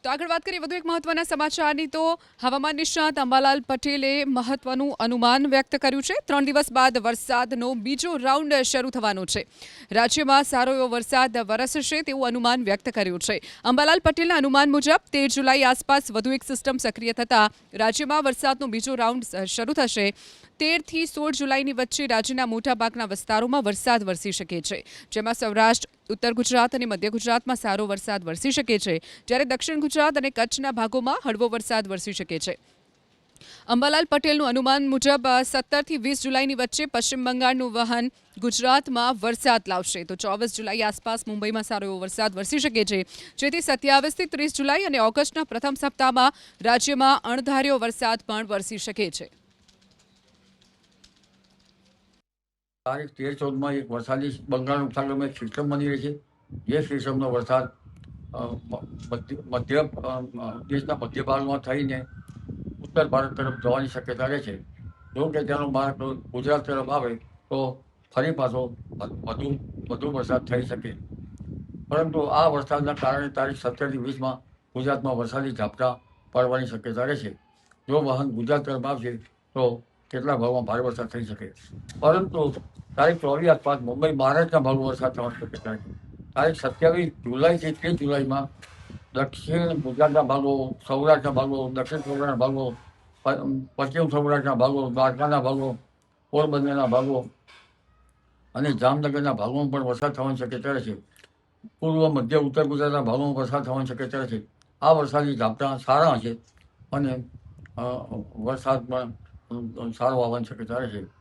તો આગળ વાત કરીએ વધુ એક મહત્વના સમાચારની તો હવામાન નિષ્ણાત અંબાલાલ પટેલે મહત્વનું અનુમાન વ્યક્ત કર્યું છે 3 દિવસ બાદ વરસાદનો બીજો રાઉન્ડ શરૂ થવાનો છે રાજ્યમાં સારો એવો વરસાદ વરસશે તેવું અનુમાન વ્યક્ત કર્યું છે અંબાલાલ પટેલના અનુમાન મુજબ 13 જુલાઈ આસપાસ વધુ એક સિસ્ટમ સક્રિય થતા રાજ્યમાં વરસાદનો બીજો રાઉન્ડ શરૂ થશે 13 થી 16 જુલાઈની વચ્ચે રાજ્યના મોટાભાગના વિસ્તારોમાં વરસાદ વરસી શકે છે જેમાં સૌરાષ્ટ્ર ઉત્તર ગુજરાત અને મધ્ય ગુજરાતમાં સારો વરસાદ વરસી શકે છે જ્યારે દક્ષિણ ગુજરાત અને કચ્છના ભાગોમાં હળવો વરસાદ વરસી શકે છે અંબાલાલ પટેલનું અનુમાન મુજબ 17 થી 20 જુલાઈની વચ્ચે પશ્ચિમ બંગાળનું વહન ગુજરાતમાં વરસાદ લાવશે તો 24 જુલાઈ આસપાસ મુંબઈમાં સારો એવો વરસાદ વરસી શકે છે જેથી 27 થી 30 જુલાઈ અને ઓગસ્ટના પ્રથમ સપ્તાહમાં રાજ્યમાં અણધાર્યો વરસાદ પણ વરસી શકે છે તારીખ 13-14 એક વરસાદી બંગાળ ઉપસાગરમાં એક સિસ્ટમ બની રહી છે જે સિસ્ટમનો વરસાદ મધ્ય દેશના મધ્ય ભાગમાં થઈને ઉત્તર ભારત તરફ જવાની શક્યતા રહે છે જો કે તેનો માર્ગ ગુજરાત તરફ આવે તો ફરી પાછો વધુ વરસાદ થઈ શકે પરંતુ આ વરસાદના કારણે તારીખ 17 થી 20 ગુજરાતમાં વરસાદી ઝાપટા પડવાની શક્યતા રહે છે જો વાહન ગુજરાત તરફ આવશે તો કેટલાક ભાગમાં ભારે વરસાદ થઈ શકે પરંતુ તારીખ 24 આસપાસ મુંબઈ મહારાષ્ટ્રના ભાગમાં વરસાદ થવાની શક્યતા છે તારીખ 27 જુલાઈથી 30 જુલાઈમાં દક્ષિણ ગુજરાતના ભાગો સૌરાષ્ટ્રના ભાગો દક્ષિણ સૌરાષ્ટ્રના ભાગો પશ્ચિમ સૌરાષ્ટ્રના ભાગો દ્વારકાના ભાગો પોરબંદરના ભાગો અને જામનગરના ભાગોમાં પણ વરસાદ થવાની શક્યતા છે પૂર્વ મધ્ય ઉત્તર ગુજરાતના ભાગોમાં વરસાદ થવાની શક્યતા છે આ વરસાદી ઝાપટા સારા હશે અને વરસાદ પણ સારો આવવાની શક્યતા છે